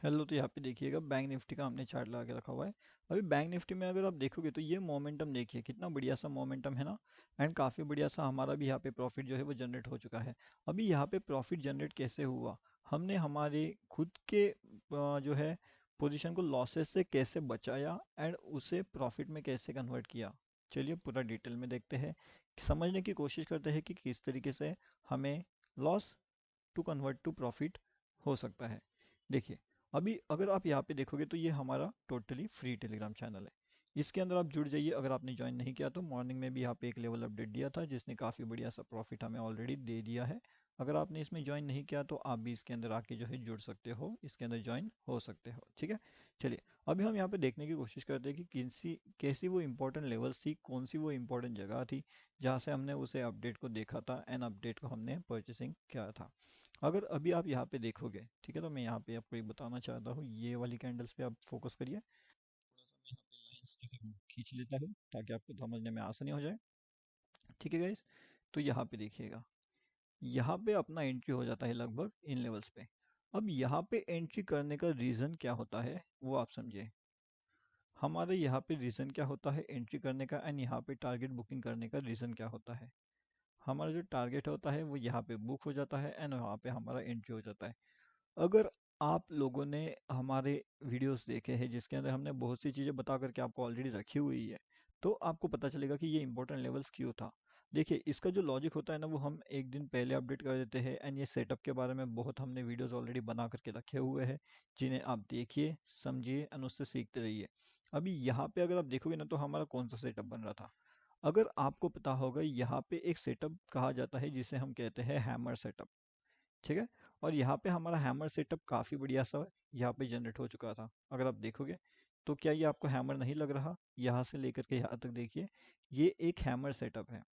Hello, तो यहाँ पे देखिएगा बैंक निफ्टी का हमने चार्ट लगा के रखा हुआ है। अभी बैंक निफ्टी में अगर आप देखोगे तो ये मोमेंटम देखिए, कितना बढ़िया सा मोमेंटम है ना। एंड काफ़ी बढ़िया सा हमारा भी यहाँ पे प्रॉफिट जो है वो जनरेट हो चुका है। अभी यहाँ पे प्रॉफिट जनरेट कैसे हुआ, हमने हमारे खुद के जो है पोजीशन को लॉसेस से कैसे बचाया एंड उसे प्रॉफिट में कैसे कन्वर्ट किया। चलिए पूरा डिटेल में देखते हैं, समझने की कोशिश करते हैं कि किस तरीके से हमें loss to convert to profit हो सकता है। देखिए, अभी अगर आप यहाँ पे देखोगे तो ये हमारा टोटली फ्री टेलीग्राम चैनल है। इसके अंदर आप जुड़ जाइए। अगर आपने ज्वाइन नहीं किया तो मॉर्निंग में भी यहाँ पे एक लेवल अपडेट दिया था जिसने काफ़ी बढ़िया सा प्रॉफिट हमें ऑलरेडी दे दिया है। अगर आपने इसमें ज्वाइन नहीं किया तो आप भी इसके अंदर आके जो है जुड़ सकते हो, इसके अंदर ज्वाइन हो सकते हो, ठीक है। चलिए, अभी हम यहाँ पे देखने की कोशिश करते हैं कि किसी कैसी वो इंपॉर्टेंट लेवल्स थी, कौन सी वो इंपॉर्टेंट जगह थी जहाँ से हमने उसे अपडेट को देखा था एंड अपडेट को हमने परचेसिंग किया था। अगर अभी आप यहाँ पे देखोगे, ठीक है, तो मैं यहाँ पे आपको एक बताना चाहता हूँ, ये वाली कैंडल्स पे आप फोकस करिए। थोड़ा सा मैं यहाँ पे लाइंस जो है वो खींच लेता हूँ ताकि आपको समझने में आसानी हो जाए। ठीक है गाइस, तो यहाँ पे देखिएगा, यहाँ पे अपना एंट्री हो जाता है लगभग इन लेवल्स पे। अब यहाँ पे एंट्री करने का रीज़न क्या होता है वो आप समझिए। हमारे यहाँ पे रीज़न क्या होता है एंट्री करने का एंड यहाँ पे टारगेट बुकिंग करने का रीज़न क्या होता है। हमारा जो टारगेट होता है वो यहाँ पे बुक हो जाता है एंड वहाँ पे हमारा एंट्री हो जाता है। अगर आप लोगों ने हमारे वीडियोस देखे हैं जिसके अंदर हमने बहुत सी चीज़ें बता करके आपको ऑलरेडी रखी हुई है, तो आपको पता चलेगा कि ये इंपॉर्टेंट लेवल्स क्यों था। देखिए, इसका जो लॉजिक होता है ना वो हम एक दिन पहले अपडेट कर देते हैं एंड ये सेटअप के बारे में बहुत हमने वीडियोस ऑलरेडी बना करके रखे हुए हैं, जिन्हें आप देखिए, समझिए एंड उससे सीखते रहिए। अभी यहाँ पे अगर आप देखोगे ना तो हमारा कौन सा सेटअप बन रहा था, अगर आपको पता होगा, यहाँ पे एक सेटअप कहा जाता है जिसे हम कहते हैं हैमर सेटअप, ठीक है। और यहाँ पे हमारा हैमर सेटअप काफ़ी बढ़िया सा यहाँ पे जनरेट हो चुका था। अगर आप देखोगे तो क्या ये आपको हैमर नहीं लग रहा, यहाँ से लेकर के यहाँ तक देखिए, ये एक हैमर सेटअप है।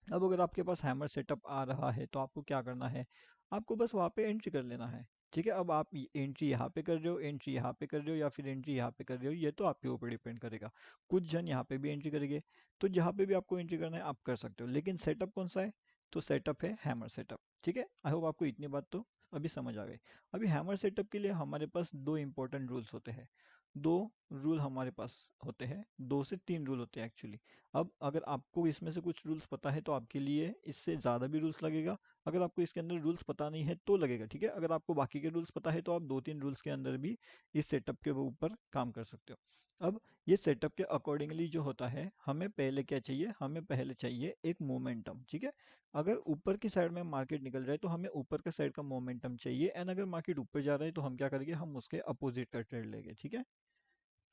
अब अगर आपके पास हैमर सेटअप आ रहा है तो आपको क्या करना है, आपको बस वहाँ पे एंट्री कर लेना है। ठीक है, अब आप एंट्री यहाँ पे कर रहे हो, एंट्री यहाँ पे कर रहे हो या फिर एंट्री यहाँ पे कर रहे हो, ये तो आपके ऊपर डिपेंड करेगा। कुछ जन यहाँ पे भी एंट्री करेंगे, तो जहाँ पे भी आपको एंट्री करना है आप कर सकते हो, लेकिन सेटअप कौन सा है, तो सेटअप है हैमर सेटअप। ठीक है, आई होप आपको इतनी बात तो अभी समझ आ गई। अभी हैमर सेटअप के लिए हमारे पास दो इंपॉर्टेंट रूल्स होते हैं। दो रूल हमारे पास होते हैं, दो से तीन रूल होते हैं एक्चुअली। अब अगर आपको इसमें से कुछ रूल्स पता है तो आपके लिए इससे ज़्यादा भी रूल्स लगेगा, अगर आपको इसके अंदर रूल्स पता नहीं है तो लगेगा। ठीक है, अगर आपको बाकी के रूल्स पता है तो आप दो तीन रूल्स के अंदर भी इस सेटअप के ऊपर काम कर सकते हो। अब ये सेटअप के अकॉर्डिंगली जो होता है, हमें पहले क्या चाहिए, हमें पहले चाहिए एक मोमेंटम। ठीक है, अगर ऊपर की साइड में मार्केट निकल रहा है तो हमें ऊपर के साइड का मोमेंटम चाहिए एंड अगर मार्केट ऊपर जा रहा है तो हम क्या करेंगे, हम उसके अपोजिट का ट्रेड लेंगे। ठीक है,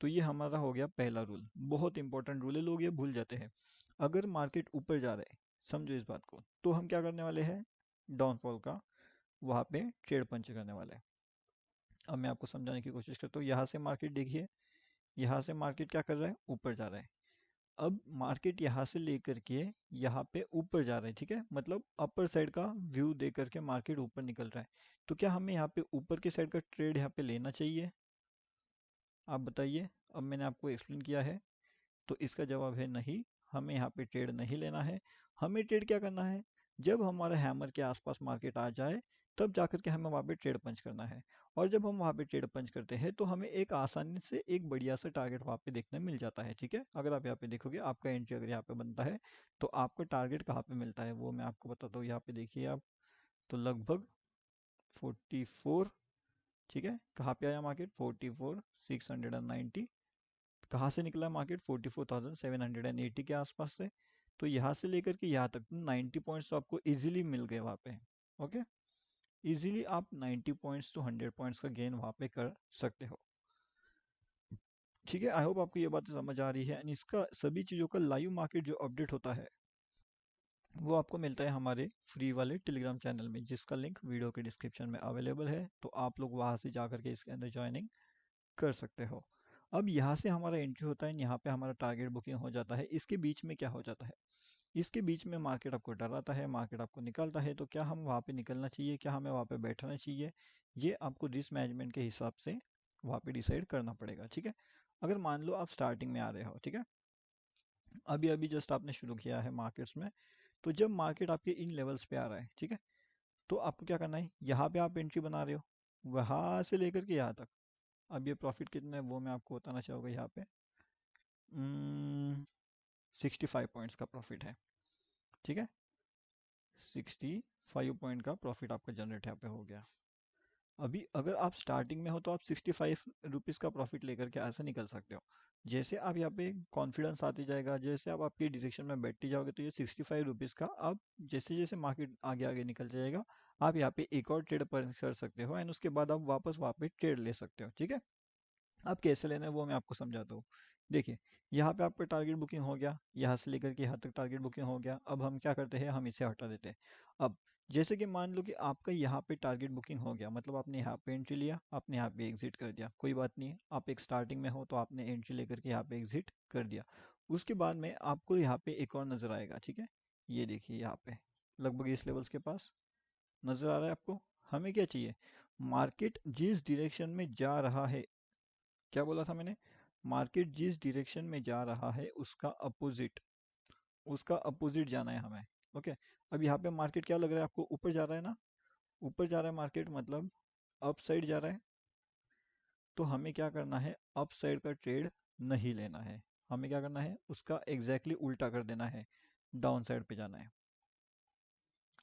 तो ये हमारा हो गया पहला रूल, बहुत इंपॉर्टेंट रूल है, लोग ये भूल जाते हैं। अगर मार्केट ऊपर जा रहा है, समझो इस बात को, तो हम क्या करने वाले हैं, डाउनफॉल का वहाँ पे ट्रेड पंच करने वाले हैं। अब मैं आपको समझाने की कोशिश करता हूँ, यहाँ से मार्केट देखिए, यहाँ से मार्केट क्या कर रहा है, ऊपर जा रहा है। अब मार्केट यहाँ से लेकर के यहाँ पे ऊपर जा रहा है, ठीक है, मतलब अपर साइड का व्यू दे करके मार्केट ऊपर निकल रहा है। तो क्या हमें यहाँ पे ऊपर के साइड का ट्रेड यहाँ पे लेना चाहिए, आप बताइए। अब मैंने आपको एक्सप्लेन किया है, तो इसका जवाब है नहीं, हमें यहाँ पे ट्रेड नहीं लेना है। हमें ट्रेड क्या करना है, जब हमारे हैमर के आसपास मार्केट आ जाए तब जाकर के हमें वहाँ पे ट्रेड पंच करना है। और जब हम वहाँ पे ट्रेड पंच करते हैं तो हमें एक आसानी से एक बढ़िया सा टारगेट वहाँ पे देखने मिल जाता है। ठीक है, अगर आप यहाँ पे देखोगे, आपका एंट्री अगर यहाँ पे बनता है तो आपको टारगेट कहाँ पे मिलता है वो मैं आपको बताता हूँ। यहाँ पे देखिए आप, तो लगभग 44, ठीक है, कहाँ पे आया मार्केट, 44,690। कहाँ से निकला मार्केट, 44,780 के आसपास से। तो यहाँ से लेकर के यहाँ तक 90 पॉइंट्स तो आपको इजीली मिल गए वहाँ पे। ओके, इजीली आप 90 पॉइंट्स टू 100 पॉइंट्स का गेन वहाँ पे कर सकते हो। ठीक है, आई होप आपको ये बातें समझ आ रही है एंड इसका सभी चीज़ों का लाइव मार्केट जो अपडेट होता है वो आपको मिलता है हमारे फ्री वाले टेलीग्राम चैनल में, जिसका लिंक वीडियो के डिस्क्रिप्शन में अवेलेबल है, तो आप लोग वहाँ से जा करके इसके अंदर ज्वाइनिंग कर सकते हो। अब यहाँ से हमारा एंट्री होता है, यहाँ पे हमारा टारगेट बुकिंग हो जाता है। इसके बीच में क्या हो जाता है, इसके बीच में मार्केट आपको डराता है, मार्केट आपको निकालता है, तो क्या हम वहाँ पे निकलना चाहिए, क्या हमें वहाँ पे बैठना चाहिए, ये आपको रिस्क मैनेजमेंट के हिसाब से वहाँ पे डिसाइड करना पड़ेगा। ठीक है, अगर मान लो आप स्टार्टिंग में आ रहे हो, ठीक है, अभी अभी जस्ट आपने शुरू किया है मार्केट्स में, तो जब मार्केट आपके इन लेवल्स पे आ रहा है, ठीक है, तो आपको क्या करना है, यहाँ पे आप एंट्री बना रहे हो, वहाँ से लेकर के यहाँ तक। अब ये प्रॉफिट कितना है वो मैं आपको बताना चाहूँगा यहाँ पे। 65 पॉइंट्स का प्रॉफिट है, ठीक है। 65 पॉइंट का प्रॉफिट आपका जनरेट यहाँ पे हो गया। अभी अगर आप स्टार्टिंग में हो तो आप 65 रुपीज़ का प्रॉफिट लेकर के ऐसे निकल सकते हो। जैसे आप यहाँ पे कॉन्फिडेंस आते जाएगा, जैसे आप आपकी डायरेक्शन में बैठते जाओगे, तो ये 65 रुपीज़ का आप जैसे जैसे मार्केट आगे आगे निकल जाएगा, आप यहाँ पे एक और ट्रेड पर कर सकते हो एंड उसके बाद आप वापस वहाँ पे ट्रेड ले सकते हो, ठीक है। अब कैसे लेना है वो मैं आपको समझाता हूँ। देखिए, यहाँ पे आपका टारगेट बुकिंग हो गया, यहाँ से लेकर के यहाँ तक टारगेट बुकिंग हो गया। अब हम क्या करते हैं, हम इसे हटा देते हैं। अब जैसे कि मान लो कि आपका यहाँ पे टारगेट बुकिंग हो गया, मतलब आपने यहाँ पे एंट्री लिया, आपने यहाँ पे एग्जिट कर दिया, कोई बात नहीं है। आप एक स्टार्टिंग में हो तो आपने एंट्री लेकर के यहाँ पे एग्जिट कर दिया। उसके बाद में आपको यहाँ पे एक और नज़र आएगा, ठीक है। ये देखिए यहाँ पे लगभग इस लेवल्स के पास नज़र आ रहा है आपको। हमें क्या चाहिए, मार्केट जिस डायरेक्शन में जा रहा है, क्या बोला था मैंने, मार्केट जिस डायरेक्शन में जा रहा है उसका अपोजिट जाना है हमें। ओके। अब यहाँ पे मार्केट क्या लग रहा है आपको, ऊपर जा रहा है ना, ऊपर जा रहा है मार्केट, मतलब अप साइड जा रहा है। तो हमें क्या करना है, अप साइड का ट्रेड नहीं लेना है। हमें क्या करना है, उसका एग्जैक्टली उल्टा कर देना है, डाउन साइड पे जाना है।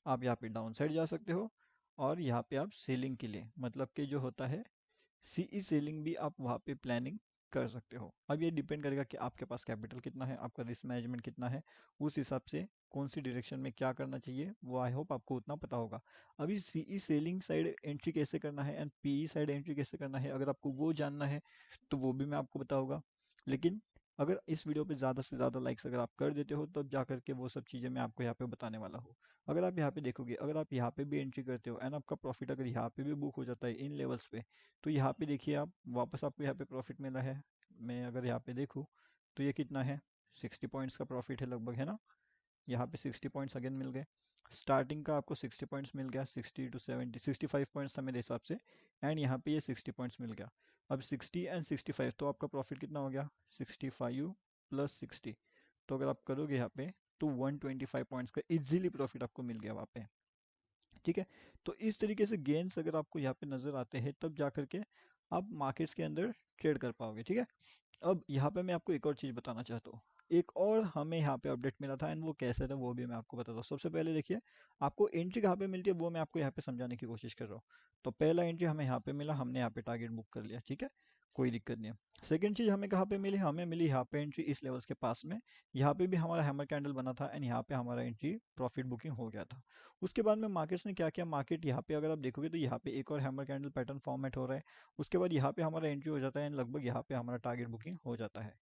आप यहाँ पे डाउन साइड जा सकते हो, और यहाँ पे आप सेलिंग के लिए, मतलब कि जो होता है सीई सेलिंग, भी आप वहाँ पे प्लानिंग कर सकते हो। अब ये डिपेंड करेगा कि आपके पास कैपिटल कितना है, आपका रिस्क मैनेजमेंट कितना है, उस हिसाब से कौन सी डायरेक्शन में क्या करना चाहिए वो आई होप आपको उतना पता होगा। अभी सीई सेलिंग साइड एंट्री कैसे करना है एंड पीई साइड एंट्री कैसे करना है, अगर आपको वो जानना है तो वो भी मैं आपको बताऊंगा। लेकिन अगर इस वीडियो पे ज़्यादा से ज़्यादा लाइक्स अगर आप कर देते हो, तब जा करके वो सब चीज़ें मैं आपको यहाँ पे बताने वाला हूँ। अगर आप यहाँ पे देखोगे, अगर आप यहाँ पे भी एंट्री करते हो एंड आपका प्रॉफिट अगर यहाँ पे भी बुक हो जाता है इन लेवल्स पे, तो यहाँ पे देखिए आप वापस आपको यहाँ पे प्रॉफिट मिला है। मैं अगर यहाँ पे देखूँ तो ये कितना है, 60 पॉइंट्स का प्रॉफिट है लगभग, है ना। यहाँ पे 60 पॉइंट्स अगेन मिल गए। स्टार्टिंग का आपको 60 पॉइंट्स मिल गया, 60 to 70, 65 पॉइंट्स था मेरे हिसाब से। एंड यहाँ पे ये 60 पॉइंट्स मिल गया। अब 60 एंड 65, तो आपका प्रॉफिट कितना हो गया, 65 + 60। तो अगर आप करोगे यहाँ पे तो 125 पॉइंट्स का इजीली प्रॉफिट आपको मिल गया वहाँ पे, ठीक है। तो इस तरीके से गेन्स अगर आपको यहाँ पे नजर आते हैं, तब जा करके आप मार्केट्स के अंदर ट्रेड कर पाओगे, ठीक है। अब यहाँ पे मैं आपको एक और चीज़ बताना चाहता हूँ। एक और हमें यहाँ पे अपडेट मिला था एंड वो कैसे था वो भी मैं आपको बताता हूँ। सबसे पहले देखिए, आपको एंट्री कहाँ पे मिलती है वो मैं आपको यहाँ पे समझाने की कोशिश कर रहा हूँ। तो पहला एंट्री हमें यहाँ पे मिला, हमने यहाँ पे टारगेट बुक कर लिया, ठीक है, कोई दिक्कत नहीं है। सेकंड चीज़ हमें कहाँ पे मिली, हमें मिली यहाँ पे एंट्री इस लेवल्स के पास में। यहाँ पे भी हमारा हैमर कैंडल बना था एंड यहाँ पे हमारा एंट्री प्रॉफिट बुकिंग हो गया था। उसके बाद में मार्केट्स ने क्या किया, मार्केट यहाँ पे अगर आप देखोगे तो यहाँ पे एक और हैमर कैंडल पैटर्न फॉर्मेट हो रहा है। उसके बाद यहाँ पे हमारा एंट्री हो जाता है एंड लगभग यहाँ पे हमारा टारगेट बुकिंग हो जाता है।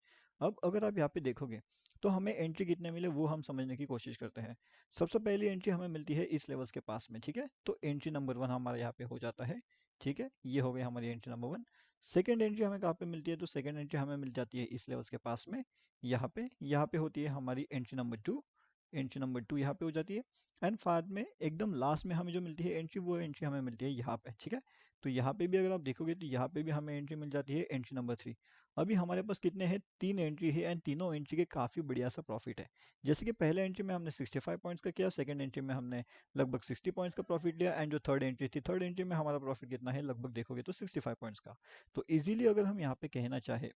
अब अगर आप यहाँ पे देखोगे तो हमें एंट्री कितने मिले वो हम समझने की कोशिश करते हैं। सबसे पहली एंट्री हमें मिलती है इस लेवल्स के पास में, ठीक है। तो एंट्री नंबर 1 हमारा यहाँ पे हो जाता है, ठीक है। ये हो गई हमारी एंट्री नंबर 1। सेकेंड एंट्री हमें कहाँ पे मिलती है, तो सेकेंड एंट्री हमें मिल जाती है इस लेवल्स के पास में, यहाँ पे होती है हमारी एंट्री नंबर 2। एंट्री नंबर 2 यहाँ पे हो जाती है। एंड बाद में एकदम लास्ट में हमें जो मिलती है एंट्री, वो एंट्री हमें मिलती है यहाँ पे, ठीक है। तो यहाँ पे भी अगर आप देखोगे तो यहाँ पे भी हमें एंट्री मिल जाती है, एंट्री नंबर 3। अभी हमारे पास कितने हैं, 3 एंट्री है एंड तीनों एंट्री के काफ़ी बढ़िया सा प्रॉफिट है। जैसे कि पहले एंट्री में हमने 65 पॉइंट्स का किया, सेकंड एंट्री में हमने लगभग 60 पॉइंट्स का प्रॉफिट लिया एंड जो थर्ड एंट्री थी, थर्ड एंट्री में हमारा प्रॉफिट कितना है, लगभग देखोगे तो 65 पॉइंट्स का। तो इजीली अगर हम यहाँ पे कहना चाहे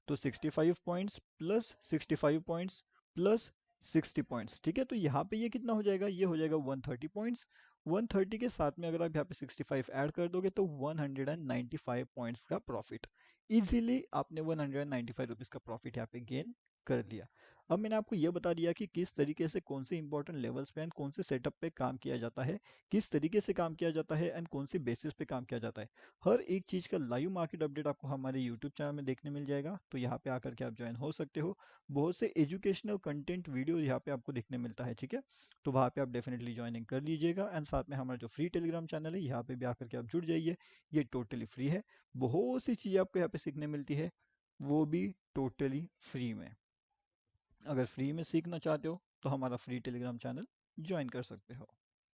तो 65 points plus 65 points plus 60 points, ठीक है। तो यहाँ पे ये कितना हो जाएगा, ये हो जाएगा 130 पॉइंट्स। 130 के साथ में अगर आप यहाँ पे 65 ऐड कर दोगे तो 195 पॉइंट्स का प्रॉफिट, इजीली आपने 195 रुपीज़ का प्रॉफिट यहाँ पे गेन कर लिया। अब मैंने आपको ये बता दिया कि किस तरीके से कौन से इंपॉर्टेंट लेवल्स पे एंड कौन से सेटअप पे काम किया जाता है, किस तरीके से काम किया जाता है एंड कौन सी बेसिस पे काम किया जाता है। हर एक चीज़ का लाइव मार्केट अपडेट आपको हमारे यूट्यूब चैनल में देखने मिल जाएगा, तो यहाँ पे आकर के आप ज्वाइन हो सकते हो। बहुत से एजुकेशनल कंटेंट वीडियो यहाँ पे आपको देखने मिलता है, ठीक है। तो वहाँ पे आप डेफिनेटली ज्वाइनिंग कर लीजिएगा एंड साथ में हमारा जो फ्री टेलीग्राम चैनल है यहाँ पे भी आकर के आप जुड़ जाइए। ये टोटली फ्री है, बहुत सी चीज़ें आपको यहाँ पे सीखने मिलती है, वो भी टोटली फ्री में। अगर फ्री में सीखना चाहते हो तो हमारा फ्री टेलीग्राम चैनल ज्वाइन कर सकते हो।